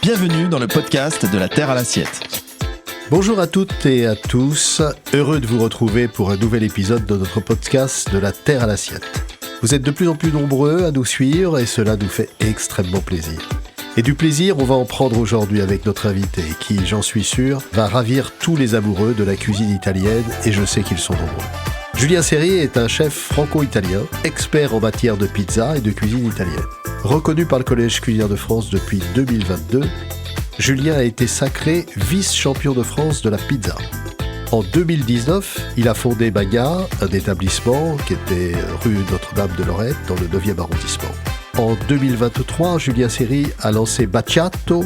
Bienvenue dans le podcast de la Terre à l'assiette. Bonjour à toutes et à tous, heureux de vous retrouver pour un nouvel épisode de notre podcast de la Terre à l'assiette. Vous êtes de plus en plus nombreux à nous suivre et cela nous fait extrêmement plaisir. Et du plaisir, on va en prendre aujourd'hui avec notre invité qui, j'en suis sûr, va ravir tous les amoureux de la cuisine italienne et je sais qu'ils sont nombreux. Julien Serrier est un chef franco-italien, expert en matière de pizza et de cuisine italienne. Reconnu par le Collège culinaire de France depuis 2022, Julien a été sacré vice-champion de France de la pizza. En 2019, il a fondé Magna, un établissement qui était rue Notre-Dame de Lorette, dans le 9e arrondissement. En 2023, Julien Serrier a lancé Bacciato,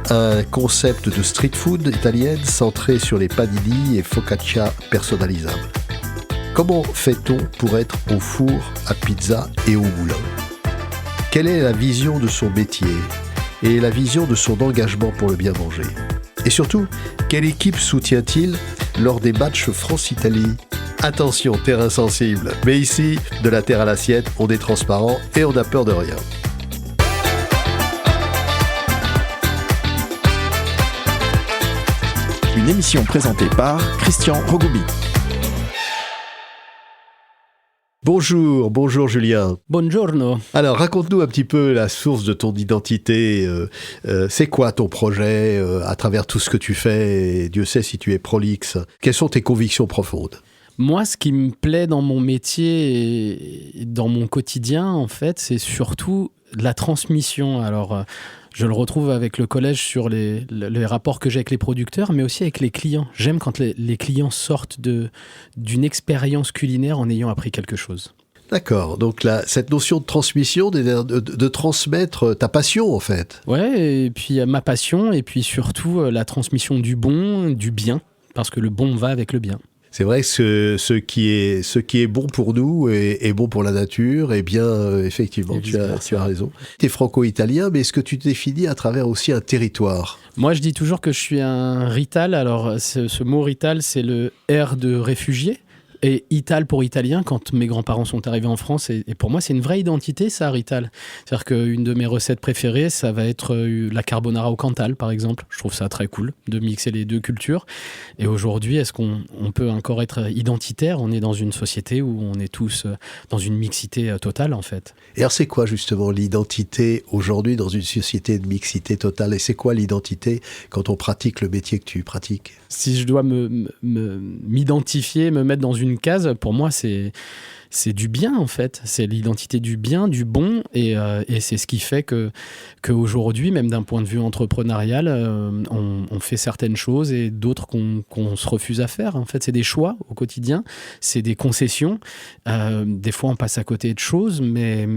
un concept de street food italienne centré sur les panini et focaccia personnalisables. Comment fait-on pour être au four, à pizza et au moulin ? Quelle est la vision de son métier et la vision de son engagement pour le bien manger ? Et surtout, quelle équipe soutient-il lors des matchs France-Italie ? Attention, terrain sensible, mais ici, de la terre à l'assiette, on est transparent et on n'a peur de rien. Une émission présentée par Christian Rogoubi. Bonjour Julien. Buongiorno. Alors raconte-nous un petit peu la source de ton identité. C'est quoi ton projet à travers tout ce que tu fais ? Et Dieu sait si tu es prolixe. Quelles sont tes convictions profondes ? Moi, ce qui me plaît dans mon métier et dans mon quotidien, en fait, c'est surtout la transmission. Alors, je le retrouve avec le collège sur les rapports que j'ai avec les producteurs, mais aussi avec les clients. J'aime quand les clients sortent d'une expérience culinaire en ayant appris quelque chose. D'accord, donc cette notion de transmission, de transmettre ta passion en fait. Ouais, et puis ma passion, et puis surtout la transmission du bon, du bien, parce que le bon va avec le bien. C'est vrai que ce qui est bon pour nous est bon pour la nature, et bien effectivement, tu as raison. Tu es franco-italien, mais est-ce que tu te définis à travers aussi un territoire ? Moi, je dis toujours que je suis un rital. Alors, ce mot rital, c'est le R de réfugié. Et Ital pour italien, quand mes grands-parents sont arrivés en France, et pour moi, c'est une vraie identité, ça, Rital. C'est-à-dire qu'une de mes recettes préférées, ça va être la carbonara au Cantal, par exemple. Je trouve ça très cool de mixer les deux cultures. Et aujourd'hui, est-ce qu'on peut encore être identitaire ? On est dans une société où on est tous dans une mixité totale, en fait. Et alors, c'est quoi, justement, l'identité aujourd'hui dans une société de mixité totale ? Et c'est quoi l'identité quand on pratique le métier que tu pratiques ? Si je dois m'identifier, me mettre dans une case, pour moi, c'est du bien, en fait. C'est l'identité du bien, du bon, et c'est ce qui fait qu'aujourd'hui, même d'un point de vue entrepreneurial, on fait certaines choses et d'autres qu'on se refuse à faire. En fait, c'est des choix au quotidien, c'est des concessions. Des fois, on passe à côté de choses, mais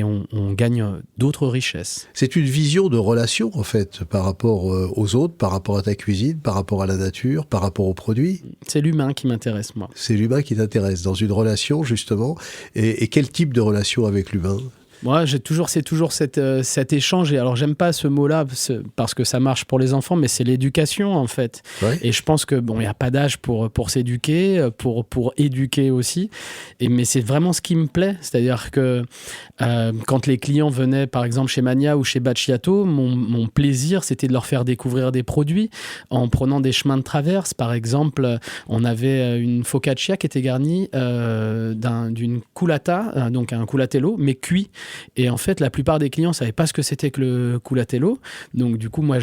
on gagne d'autres richesses. C'est une vision de relation, en fait, par rapport aux autres, par rapport à ta cuisine, par rapport à la nature, par rapport aux produits. C'est l'humain qui m'intéresse, moi. C'est l'humain qui t'intéresse, dans une relation, justement. Et quel type de relation avec l'humain ? Moi, c'est toujours cet échange. Et alors, j'aime pas ce mot-là parce que ça marche pour les enfants, mais c'est l'éducation, en fait. Ouais. Et je pense que il n'y a pas d'âge pour s'éduquer, pour éduquer aussi. Mais c'est vraiment ce qui me plaît. C'est-à-dire que quand les clients venaient, par exemple, chez Magna ou chez Bacciato, mon plaisir, c'était de leur faire découvrir des produits en prenant des chemins de traverse. Par exemple, on avait une focaccia qui était garnie d'une culata, donc un culatello, mais cuit. Et en fait, la plupart des clients ne savaient pas ce que c'était que le culatello. Donc du coup, moi,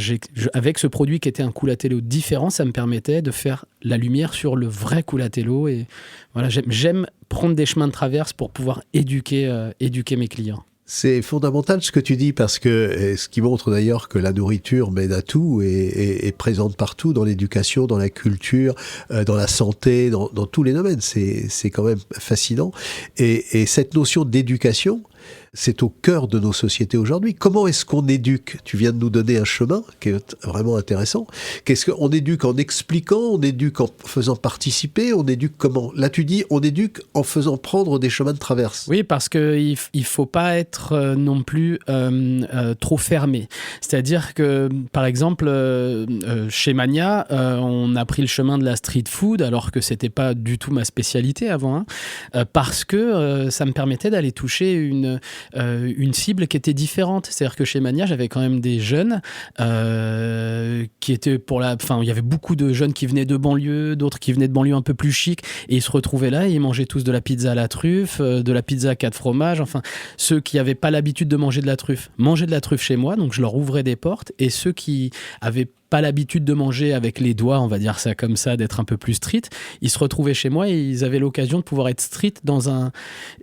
avec ce produit qui était un culatello différent, ça me permettait de faire la lumière sur le vrai culatello. Et voilà, j'aime prendre des chemins de traverse pour pouvoir éduquer mes clients. C'est fondamental ce que tu dis parce que ce qui montre d'ailleurs que la nourriture mène à tout et est présente partout dans l'éducation, dans la culture, dans la santé, dans tous les domaines. C'est quand même fascinant. Et cette notion d'éducation, c'est au cœur de nos sociétés aujourd'hui. Comment est-ce qu'on éduque ? Tu viens de nous donner un chemin qui est vraiment intéressant. Qu'est-ce qu'on éduque en expliquant ? On éduque en faisant participer ? On éduque comment ? Là, tu dis, on éduque en faisant prendre des chemins de traverse. Oui, parce qu'il ne faut pas être non plus trop fermé. C'est-à-dire que, par exemple, chez Magna, on a pris le chemin de la street food, alors que ce n'était pas du tout ma spécialité avant, parce que ça me permettait d'aller toucher une cible qui était différente. C'est-à-dire que chez Mania, j'avais quand même des jeunes qui étaient il y avait beaucoup de jeunes qui venaient de banlieue, d'autres qui venaient de banlieue un peu plus chic, et ils se retrouvaient là et ils mangeaient tous de la pizza à la truffe, de la pizza à 4 fromages. Enfin, ceux qui n'avaient pas l'habitude de manger de la truffe mangeaient de la truffe chez moi, donc je leur ouvrais des portes, et ceux qui avaient pas l'habitude de manger avec les doigts, on va dire ça comme ça, d'être un peu plus street, ils se retrouvaient chez moi et ils avaient l'occasion de pouvoir être street dans un...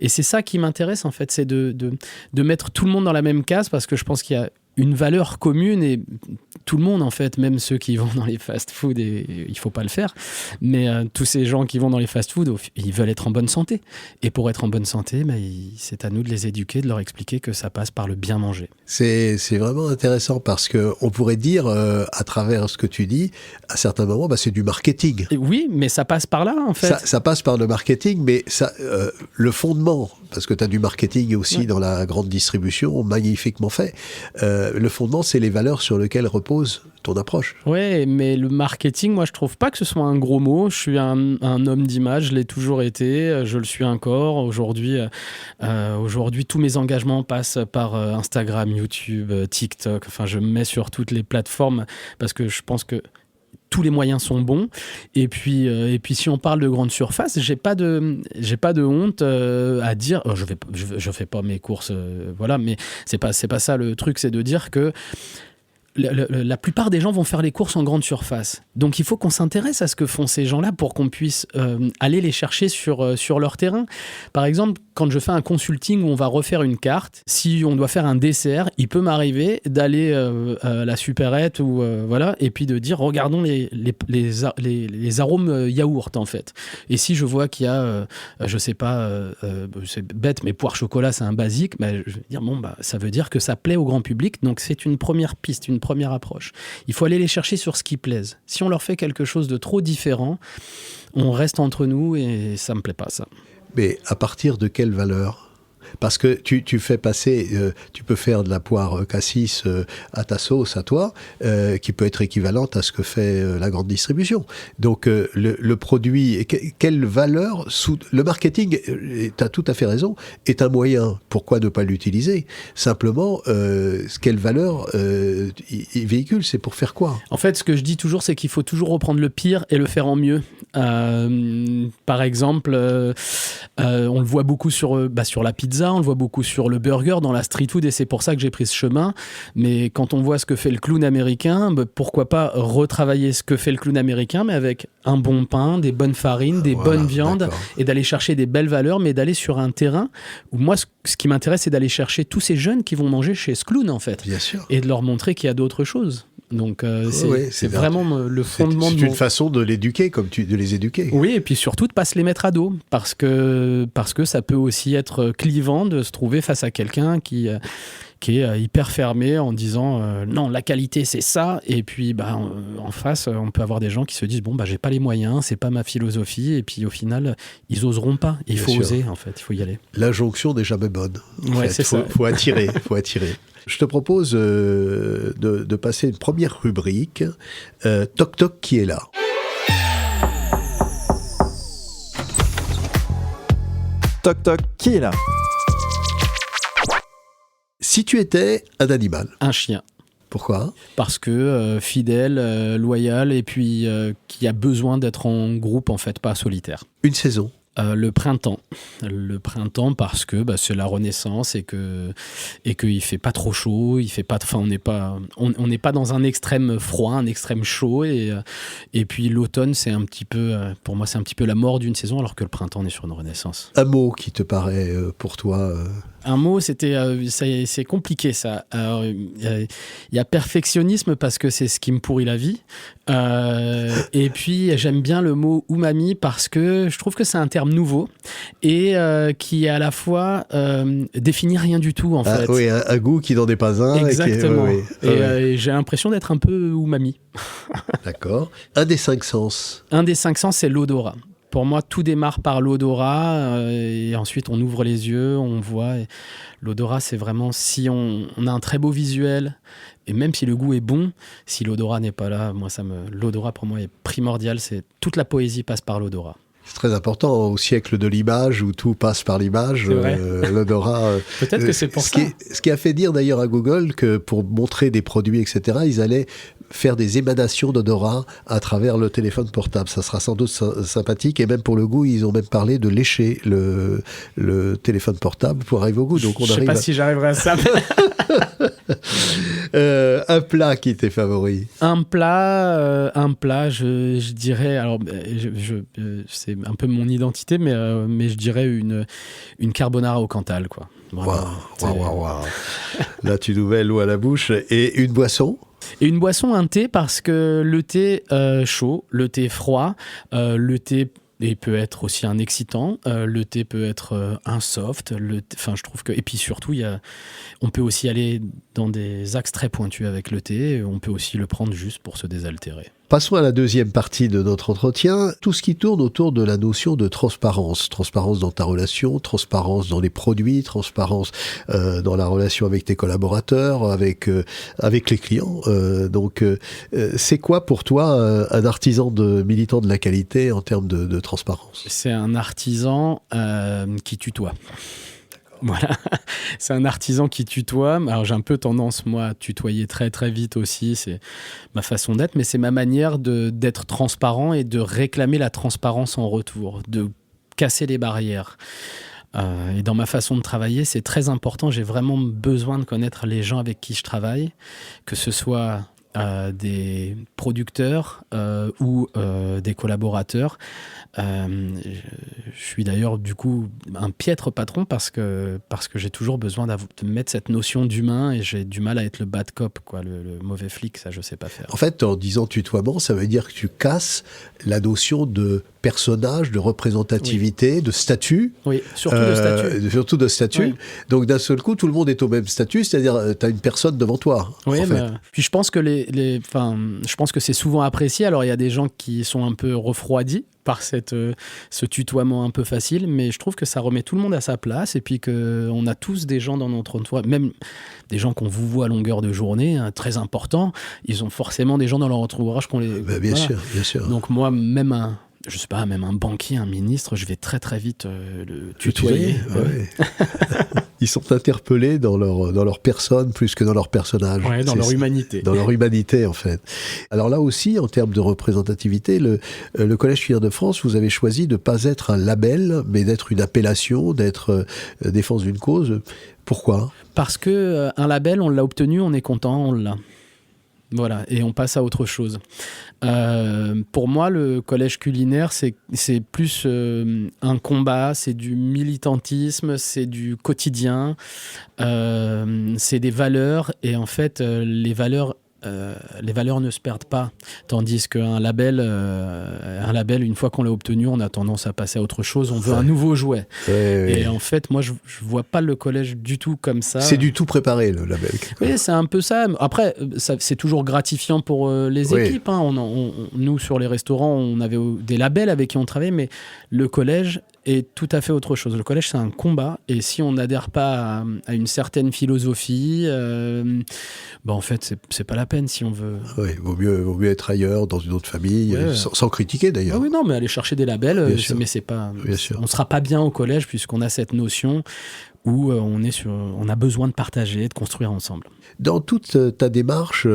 Et c'est ça qui m'intéresse en fait, c'est de mettre tout le monde dans la même case, parce que je pense qu'il y a une valeur commune, et tout le monde en fait, même ceux qui vont dans les fast-food, et il faut pas le faire, mais tous ces gens qui vont dans les fast-food, ils veulent être en bonne santé, et pour être en bonne santé, c'est à nous de les éduquer, de leur expliquer que ça passe par le bien manger. C'est vraiment intéressant, parce qu'on pourrait dire, à travers ce que tu dis, à certains moments, c'est du marketing. Et oui, mais ça passe par là en fait. Ça passe par le marketing, mais le fondement, parce que tu as du marketing aussi dans la grande distribution, magnifiquement fait, le fondement, c'est les valeurs sur lesquelles repose ton approche. Ouais, mais le marketing, moi, je trouve pas que ce soit un gros mot. Je suis un homme d'image, je l'ai toujours été, je le suis encore. Aujourd'hui, tous mes engagements passent par Instagram, YouTube, TikTok. Enfin, je me mets sur toutes les plateformes parce que je pense que tous les moyens sont bons. Et puis si on parle de grande surface, j'ai pas de honte à dire. Je fais pas mes courses, voilà. Mais c'est pas ça le truc. C'est de dire que la plupart des gens vont faire les courses en grande surface. Donc il faut qu'on s'intéresse à ce que font ces gens-là pour qu'on puisse aller les chercher sur leur terrain. Par exemple, quand je fais un consulting où on va refaire une carte, si on doit faire un dessert, il peut m'arriver d'aller à la supérette ou voilà, et puis de dire regardons les arômes yaourt en fait. Et si je vois qu'il y a, je sais pas, c'est bête, mais poire chocolat c'est un basique, je vais dire ça veut dire que ça plaît au grand public. Donc c'est une première piste, une première approche. Il faut aller les chercher sur ce qui plaise. Si on leur fait quelque chose de trop différent, on reste entre nous et ça me plaît pas ça. Mais à partir de quelle valeur ? Parce que tu fais passer, tu peux faire de la poire cassis à ta sauce, à toi, qui peut être équivalente à ce que fait la grande distribution. Donc le produit, quelle valeur, le marketing, tu as tout à fait raison, est un moyen. Pourquoi ne pas l'utiliser ? Simplement, quelle valeur il véhicule, c'est pour faire quoi ? En fait, ce que je dis toujours, c'est qu'il faut toujours reprendre le pire et le faire en mieux. Par exemple, on le voit beaucoup sur la pizza, on le voit beaucoup sur le burger, dans la street food, et c'est pour ça que j'ai pris ce chemin. Mais quand on voit ce que fait le clown américain, pourquoi pas retravailler ce que fait le clown américain, mais avec un bon pain, des bonnes farines, des bonnes viandes, d'accord. Et d'aller chercher des belles valeurs, mais d'aller sur un terrain où moi, ce qui m'intéresse, c'est d'aller chercher tous ces jeunes qui vont manger chez ce clown, en fait. Bien sûr. Et de leur montrer qu'il y a d'autres choses. Donc c'est vraiment le fondement. C'est une façon de l'éduquer, de les éduquer. Oui, et puis surtout de pas se les mettre à dos, parce que ça peut aussi être clivant de se trouver face à quelqu'un qui est hyper fermé en disant non, la qualité c'est ça, et puis en face on peut avoir des gens qui se disent j'ai pas les moyens, c'est pas ma philosophie, et puis au final ils oseront pas. Il faut oser, en fait, il faut y aller. L'injonction n'est jamais bonne. C'est ça. Faut attirer, Je te propose de passer une première rubrique. Toc toc, qui est là ? Toc toc, qui est là ? Si tu étais un animal. Un chien. Pourquoi ? Parce que fidèle, loyal, et puis qui a besoin d'être en groupe, en fait, pas solitaire. Une saison ? Le printemps parce que c'est la renaissance et que il fait pas trop chaud, on n'est pas dans un extrême froid, un extrême chaud, et puis l'automne c'est un petit peu pour moi c'est un petit peu la mort d'une saison, alors que le printemps on est sur une renaissance. Un mot qui te paraît pour toi Un mot, c'est compliqué ça. Il y a perfectionnisme parce que c'est ce qui me pourrit la vie. Et puis j'aime bien le mot umami parce que je trouve que c'est un terme nouveau et qui à la fois définit rien du tout en fait. Oui, un goût qui n'en est pas un. Exactement. Et j'ai l'impression d'être un peu umami. D'accord. Un des 5 sens. Un des 5 sens, c'est l'odorat. Pour moi, tout démarre par l'odorat et ensuite on ouvre les yeux, on voit. Et l'odorat, c'est vraiment si on a un très beau visuel et même si le goût est bon, si l'odorat n'est pas là, l'odorat pour moi est primordial. Toute la poésie passe par l'odorat. C'est très important au siècle de l'image où tout passe par l'image. L'odorat. Peut-être que c'est pour ça. Ce qui a fait dire d'ailleurs à Google que pour montrer des produits, etc., ils allaient faire des émanations d'odorat à travers le téléphone portable. Ça sera sans doute sympathique. Et même pour le goût, ils ont même parlé de lécher le téléphone portable pour arriver au goût. Donc je ne sais pas si j'arriverai à ça. Un plat qui t'est favori? Un plat, je dirais, alors c'est un peu mon identité, mais je dirais une carbonara au Cantal, quoi. Waouh. Là, tu nous mets l'eau à la bouche. Et une boisson? Et une boisson, un thé, parce que le thé chaud, le thé froid, le thé peut être aussi un excitant, le thé peut être un soft, je trouve que... Et puis surtout, on peut aussi aller dans des axes très pointus avec le thé, on peut aussi le prendre juste pour se désaltérer. Passons à la deuxième partie de notre entretien, tout ce qui tourne autour de la notion de transparence. Transparence dans ta relation, transparence dans les produits, transparence dans la relation avec tes collaborateurs, avec les clients. Donc, c'est quoi pour toi un artisan militant de la qualité en termes de transparence? C'est un artisan qui tutoie. Voilà, c'est un artisan qui tutoie. Alors j'ai un peu tendance, moi, à tutoyer très très vite aussi, c'est ma façon d'être, mais c'est ma manière d'être transparent et de réclamer la transparence en retour, de casser les barrières. Et dans ma façon de travailler, c'est très important, j'ai vraiment besoin de connaître les gens avec qui je travaille, que ce soit des producteurs ou des collaborateurs. Je suis d'ailleurs du coup un piètre patron parce que j'ai toujours besoin de mettre cette notion d'humain et j'ai du mal à être le bad cop, quoi, le mauvais flic, ça je sais pas faire. En fait, en disant tutoiement, ça veut dire que tu casses la notion de personnage, de représentativité, oui, de statut. Oui, surtout de statut. Surtout de statut. Oui. Donc d'un seul coup, tout le monde est au même statut, c'est-à-dire tu as une personne devant toi. Oui, en fait. Puis je pense que je pense que c'est souvent apprécié. Alors il y a des gens qui sont un peu refroidis par ce tutoiement un peu facile, mais je trouve que ça remet tout le monde à sa place et puis qu'on a tous des gens dans notre entourage, même des gens qu'on vous voit à longueur de journée, hein, très importants, ils ont forcément des gens dans leur entourage qu'on les... Bien sûr. Donc moi, même un banquier, un ministre, je vais très très vite le tutoyer. Ouais. Ils sont interpellés dans leur personne plus que dans leur personnage. Ouais, dans leur humanité. Dans leur humanité, en fait. Alors là aussi, en termes de représentativité, le Collège Cuillère de France, vous avez choisi de ne pas être un label, mais d'être une appellation, d'être défense d'une cause. Pourquoi ? Parce qu'un label, on l'a obtenu, on est content, on l'a. Voilà, et on passe à autre chose. Pour moi, le collège culinaire, c'est plus un combat, c'est du militantisme, c'est du quotidien, c'est des valeurs, et en fait, les valeurs ne se perdent pas. Tandis qu'un label, une fois qu'on l'a obtenu, on a tendance à passer à autre chose. On veut un nouveau jouet. Et en fait, moi, je vois pas le collège du tout comme ça. C'est du tout préparé, le label. Oui, c'est un peu ça. Après, c'est toujours gratifiant pour les équipes. Hein. Nous, sur les restaurants, on avait des labels avec qui on travaillait, mais le collège est tout à fait autre chose. Le collège, c'est un combat, et si on n'adhère pas à une certaine philosophie, en fait, c'est pas la peine si on veut. Oui, vaut mieux être ailleurs, dans une autre famille, sans critiquer d'ailleurs. Ah oui, non, mais aller chercher des labels, mais c'est pas. On sera pas bien au collège puisqu'on a cette notion où on a besoin de partager, de construire ensemble. Dans toute ta démarche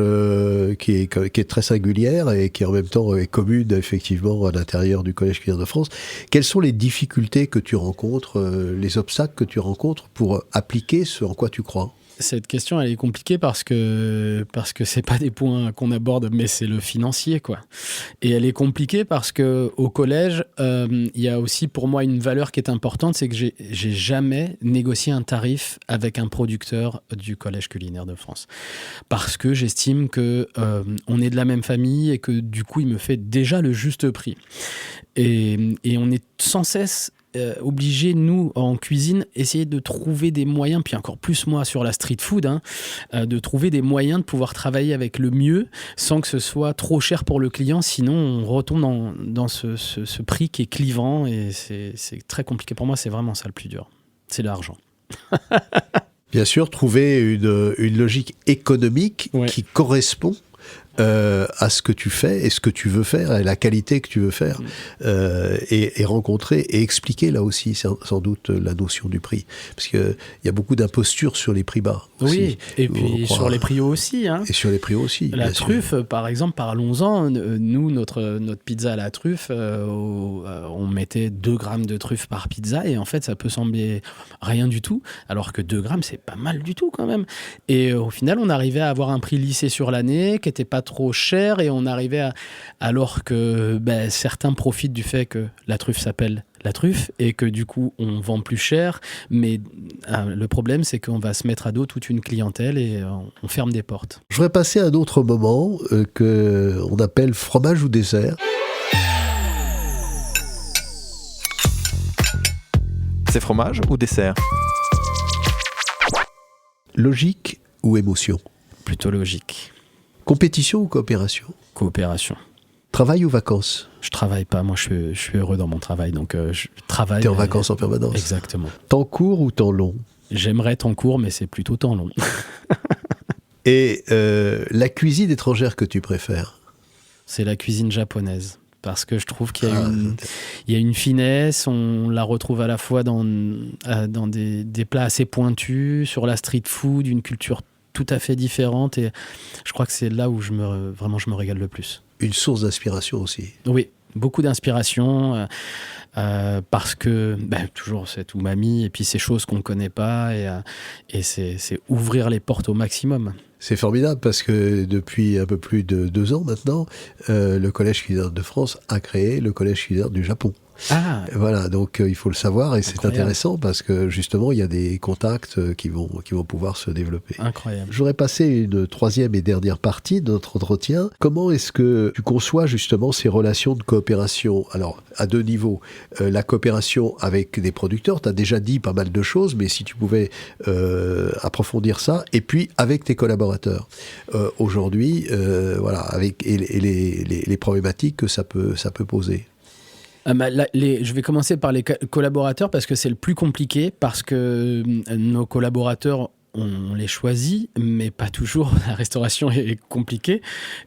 qui est très singulière et qui en même temps est commune effectivement à l'intérieur du Collège Cuillère de France, quelles sont les difficultés que tu rencontres, les obstacles que tu rencontres pour appliquer ce en quoi tu crois ? Cette question, elle est compliquée parce que c'est pas des points qu'on aborde, mais c'est le financier, quoi. Et elle est compliquée parce que au collège, il y a aussi pour moi une valeur qui est importante, c'est que j'ai jamais négocié un tarif avec un producteur du Collège Culinaire de France, parce que j'estime que on est de la même famille et que du coup, il me fait déjà le juste prix. Et on est sans cesse obligés, nous, en cuisine, essayer de trouver des moyens, puis encore plus moi sur la street food, de trouver des moyens de pouvoir travailler avec le mieux sans que ce soit trop cher pour le client, sinon on retombe dans ce prix qui est clivant et c'est très compliqué. Pour moi, c'est vraiment ça le plus dur, c'est l'argent. Bien sûr, trouver une logique économique qui correspond à ce que tu fais et ce que tu veux faire et la qualité que tu veux faire et rencontrer et expliquer là aussi sans doute la notion du prix, parce qu'il y a beaucoup d'impostures sur les prix bas aussi, oui, et puis sur les prix hauts aussi, hein. Et sur les prix aussi, la truffe, par exemple, parlons-en. Nous, notre pizza à la truffe, on mettait 2 grammes de truffe par pizza, et en fait, ça peut sembler rien du tout, alors que 2 grammes, c'est pas mal du tout quand même. Et au final, on arrivait à avoir un prix lissé sur l'année, qui était pas trop cher, et on arrivait alors que certains profitent du fait que la truffe s'appelle la truffe et que du coup on vend plus cher, mais le problème c'est qu'on va se mettre à dos toute une clientèle et on ferme des portes. Je voudrais passer à un autre moment qu'on appelle fromage ou dessert. C'est fromage ou dessert? Logique ou émotion? Plutôt logique. Compétition ou coopération? Coopération. Travail ou vacances? Je travaille pas, moi je suis heureux dans mon travail, donc je travaille. T'es en vacances en permanence? Exactement. Temps court ou temps long? J'aimerais temps court, mais c'est plutôt temps long. Et la cuisine étrangère que tu préfères? C'est la cuisine japonaise. Parce que je trouve qu'il y a une finesse, on la retrouve à la fois dans des plats assez pointus, sur la street food, une culture tout à fait différente, et je crois que c'est là où je me régale le plus. Une source d'inspiration aussi. Oui, beaucoup d'inspiration, parce que toujours cette umami, et puis ces choses qu'on ne connaît pas, et c'est ouvrir les portes au maximum. C'est formidable parce que depuis un peu plus de 2 ans maintenant, le Collège culinaire de France a créé le Collège culinaire du Japon. Ah. Voilà, donc il faut le savoir, et c'est intéressant parce que justement il y a des contacts qui vont pouvoir se développer. Incroyable. J'aurais passé une 3e et dernière partie de notre entretien. Comment est-ce que tu conçois justement ces relations de coopération? Alors, à 2 niveaux. La coopération avec des producteurs, tu as déjà dit pas mal de choses, mais si tu pouvais approfondir ça, et puis avec tes collaborateurs. Aujourd'hui, voilà, avec les problématiques que ça peut poser. Je vais commencer par les collaborateurs parce que c'est le plus compliqué, parce que nos collaborateurs, on les choisit, mais pas toujours. La restauration est compliquée,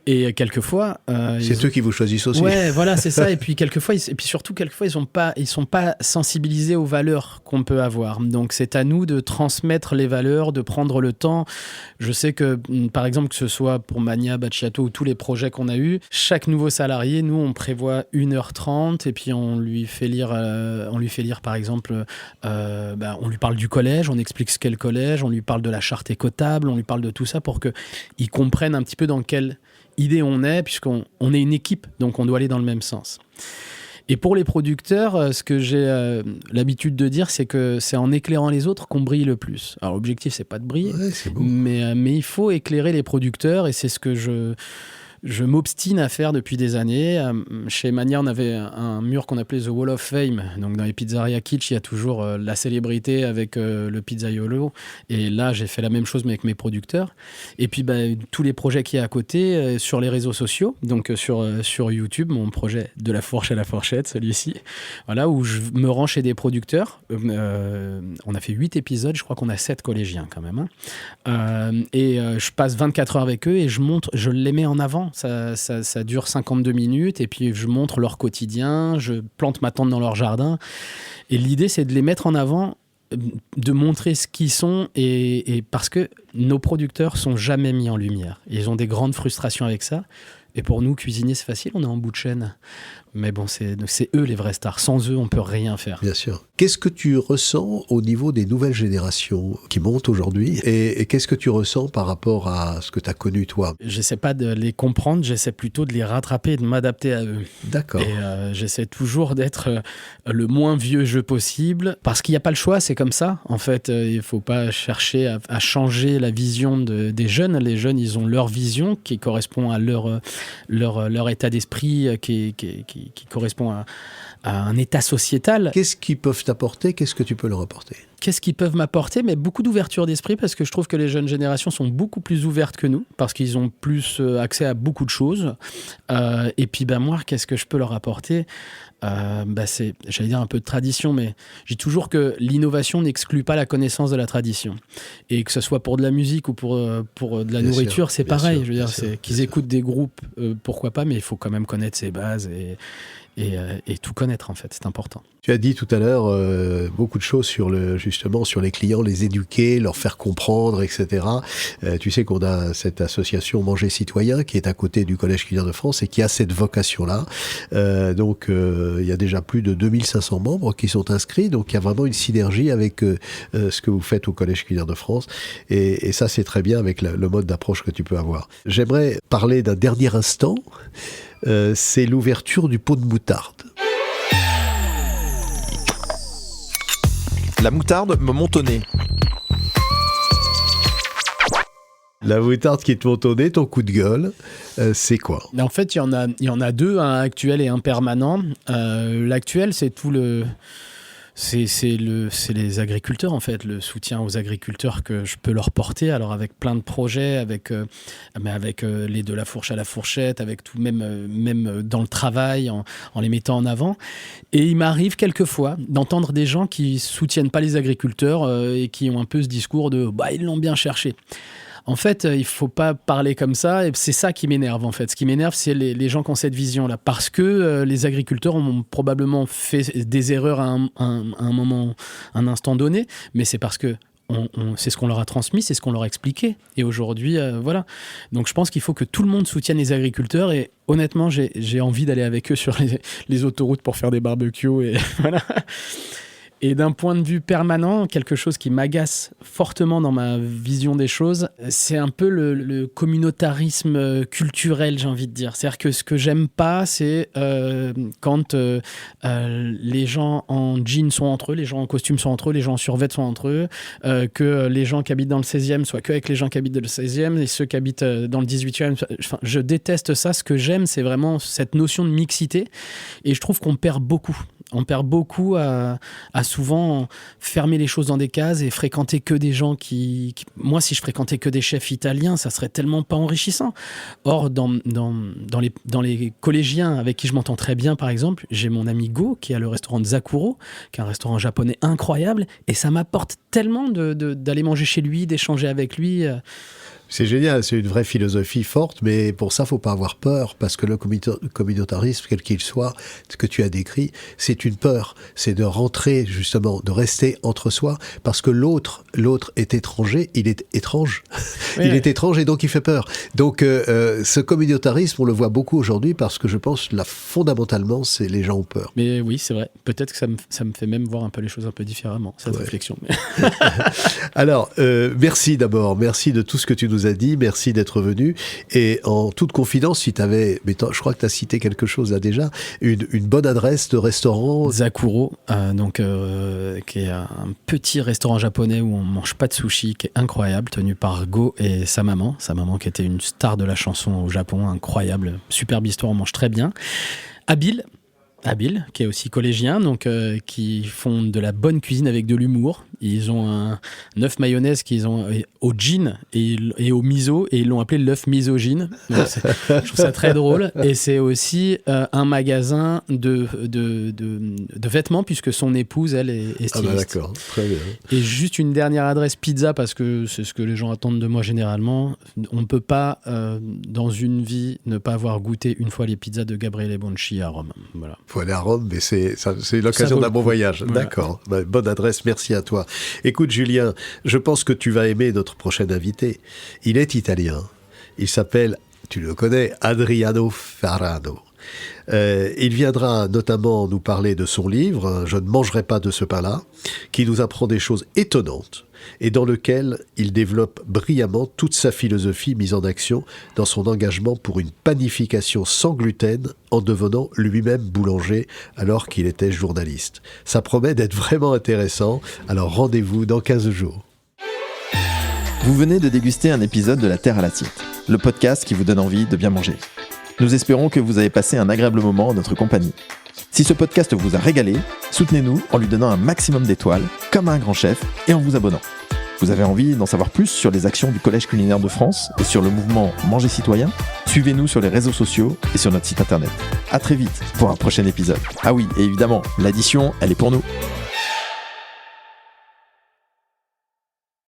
et quelquefois c'est eux qui vous choisissent aussi. Ouais, voilà, c'est ça. Et puis surtout quelquefois ils sont pas sensibilisés aux valeurs qu'on peut avoir. Donc c'est à nous de transmettre les valeurs, de prendre le temps. Je sais que par exemple, que ce soit pour Mania, Bacciato ou tous les projets qu'on a eus, chaque nouveau salarié, nous on prévoit 1h30, et puis on lui fait lire par exemple, on lui parle du collège, on explique ce qu'est le collège, on lui parle de la charte écotable, on lui parle de tout ça pour qu'ils comprennent un petit peu dans quelle idée on est, puisqu'on est une équipe, donc on doit aller dans le même sens. Et pour les producteurs, ce que j'ai l'habitude de dire, c'est que c'est en éclairant les autres qu'on brille le plus. Alors l'objectif, c'est pas de briller, mais il faut éclairer les producteurs, et c'est ce que je m'obstine à faire depuis des années. Chez Mania, on avait un mur qu'on appelait The Wall of Fame. Donc dans les pizzerias kitsch, il y a toujours la célébrité avec le pizzaiolo. Et là, j'ai fait la même chose mais avec mes producteurs. Et puis tous les projets qu'il y a à côté, sur les réseaux sociaux, donc sur YouTube, mon projet De la fourche à la fourchette, celui-ci, voilà, où je me rends chez des producteurs. On a fait 8 épisodes, je crois qu'on a 7 collégiens quand même. Je passe 24 heures avec eux et je les mets en avant. Ça dure 52 minutes, et puis je montre leur quotidien, je plante ma tente dans leur jardin, et l'idée c'est de les mettre en avant, de montrer ce qu'ils sont, et parce que nos producteurs sont jamais mis en lumière, ils ont des grandes frustrations avec ça. Et pour nous, cuisinier, c'est facile, on est en bout de chaîne. Mais bon, c'est eux les vrais stars. Sans eux, on peut rien faire. Bien sûr. Qu'est-ce que tu ressens au niveau des nouvelles générations qui montent aujourd'hui, et qu'est-ce que tu ressens par rapport à ce que tu as connu toi? J'essaie pas de les comprendre, j'essaie plutôt de les rattraper et de m'adapter à eux. D'accord. Et j'essaie toujours d'être le moins vieux jeu possible, parce qu'il n'y a pas le choix, c'est comme ça. En fait, il faut pas chercher à changer la vision des jeunes. Les jeunes, ils ont leur vision qui correspond à leur état d'esprit, qui correspond un état sociétal. Qu'est-ce qu'ils peuvent t'apporter ? Qu'est-ce que tu peux leur apporter ? Qu'est-ce qu'ils peuvent m'apporter ? Mais beaucoup d'ouverture d'esprit, parce que je trouve que les jeunes générations sont beaucoup plus ouvertes que nous, parce qu'ils ont plus accès à beaucoup de choses. Et puis moi, qu'est-ce que je peux leur apporter ? C'est, j'allais dire un peu de tradition, mais je dis toujours que l'innovation n'exclut pas la connaissance de la tradition. Et que ce soit pour de la musique ou pour de la nourriture, c'est pareil. Je veux dire, qu'ils écoutent des groupes, pourquoi pas, mais il faut quand même connaître ses bases et tout connaître, en fait. C'est important. Tu as dit tout à l'heure beaucoup de choses justement sur les clients, les éduquer, leur faire comprendre, etc. Tu sais qu'on a cette association Manger Citoyen qui est à côté du Collège Culinary de France et qui a cette vocation-là. Donc, il y a déjà plus de 2500 membres qui sont inscrits. Donc, il y a vraiment une synergie avec ce que vous faites au Collège Culinary de France. Et ça, c'est très bien avec le mode d'approche que tu peux avoir. J'aimerais parler d'un dernier instant. C'est l'ouverture du pot de moutarde. La moutarde me monte au nez. La moutarde qui te monte au nez, ton coup de gueule, c'est quoi ? En fait, il y en a deux, un actuel et un permanent. L'actuel, c'est tout le... C'est les agriculteurs, en fait, le soutien aux agriculteurs que je peux leur porter, alors avec plein de projets, avec les de la fourche à la fourchette, avec tout, même dans le travail, en les mettant en avant. Et il m'arrive quelquefois d'entendre des gens qui soutiennent pas les agriculteurs et qui ont un peu ce discours de « ils l'ont bien cherché ». En fait, il ne faut pas parler comme ça, et c'est ça qui m'énerve, en fait. Ce qui m'énerve, c'est les gens qui ont cette vision-là, parce que les agriculteurs ont probablement fait des erreurs à un moment, un instant donné, mais c'est parce que c'est ce qu'on leur a transmis, c'est ce qu'on leur a expliqué. Et aujourd'hui, voilà. Donc je pense qu'il faut que tout le monde soutienne les agriculteurs, et honnêtement, j'ai envie d'aller avec eux sur les autoroutes pour faire des barbecues, et voilà. Et d'un point de vue permanent, quelque chose qui m'agace fortement dans ma vision des choses, c'est un peu le communautarisme culturel, j'ai envie de dire. C'est-à-dire que ce que j'aime pas, c'est quand les gens en jean sont entre eux, les gens en costume sont entre eux, les gens en survêt sont entre eux, que les gens qui habitent dans le 16e soient qu'avec les gens qui habitent dans le 16e et ceux qui habitent dans le 18e. Enfin, je déteste ça. Ce que j'aime, c'est vraiment cette notion de mixité. Et je trouve qu'on perd beaucoup. On perd beaucoup à souvent fermer les choses dans des cases et fréquenter que des gens qui... Moi, si je fréquentais que des chefs italiens, ça serait tellement pas enrichissant. Or, dans les collégiens avec qui je m'entends très bien, par exemple, j'ai mon ami Go qui a le restaurant de Zakuro, qui est un restaurant japonais incroyable, et ça m'apporte tellement d'aller manger chez lui, d'échanger avec lui. C'est génial, c'est une vraie philosophie forte, mais pour ça, il ne faut pas avoir peur, parce que le communautarisme, quel qu'il soit, ce que tu as décrit, c'est une peur. C'est de rentrer, justement, de rester entre soi, parce que l'autre est étranger, il est étrange. Oui, il est étrange et donc il fait peur. Donc, ce communautarisme, on le voit beaucoup aujourd'hui, parce que je pense, là, fondamentalement, c'est les gens ont peur. Mais oui, c'est vrai. Peut-être que ça me fait même voir un peu les choses un peu différemment, cette réflexion. Alors, merci d'abord. Merci de tout ce que tu nous a dit, merci d'être venu, et en toute confidence, si tu avais, mais je crois que tu as cité quelque chose là déjà, une bonne adresse de restaurant. Zakuro, qui est un petit restaurant japonais où on mange pas de sushi, qui est incroyable, tenu par Go et sa maman qui était une star de la chanson au Japon, incroyable, superbe histoire, on mange très bien. Habile, qui est aussi collégien, donc qui font de la bonne cuisine avec de l'humour. Ils ont un œuf mayonnaise qu'ils ont au gin et au miso, et ils l'ont appelé l'œuf misogyne. Donc je trouve ça très drôle. Et c'est aussi un magasin de vêtements, puisque son épouse, elle, est styliste. Ah bah d'accord, très bien. Et juste une dernière adresse pizza, parce que c'est ce que les gens attendent de moi généralement. On ne peut pas, dans une vie, ne pas avoir goûté une fois les pizzas de Gabriele Bonci à Rome. Voilà. Il faut aller à Rome, mais c'est l'occasion d'un bon voyage. Voilà. D'accord, bonne adresse, merci à toi. Écoute Julien, je pense que tu vas aimer notre prochain invité. Il est italien, il s'appelle, tu le connais, Adriano Ferrano. Il viendra notamment nous parler de son livre « Je ne mangerai pas de ce pain-là », qui nous apprend des choses étonnantes et dans lequel il développe brillamment toute sa philosophie mise en action dans son engagement pour une panification sans gluten en devenant lui-même boulanger alors qu'il était journaliste. Ça promet d'être vraiment intéressant, alors rendez-vous dans 15 jours. Vous venez de déguster un épisode de La Terre à l'assiette, le podcast qui vous donne envie de bien manger. Nous espérons que vous avez passé un agréable moment en notre compagnie. Si ce podcast vous a régalé, soutenez-nous en lui donnant un maximum d'étoiles, comme un grand chef, et en vous abonnant. Vous avez envie d'en savoir plus sur les actions du Collège culinaire de France et sur le mouvement Manger Citoyen ? Suivez-nous sur les réseaux sociaux et sur notre site internet. À très vite pour un prochain épisode. Ah oui, et évidemment, l'addition, elle est pour nous.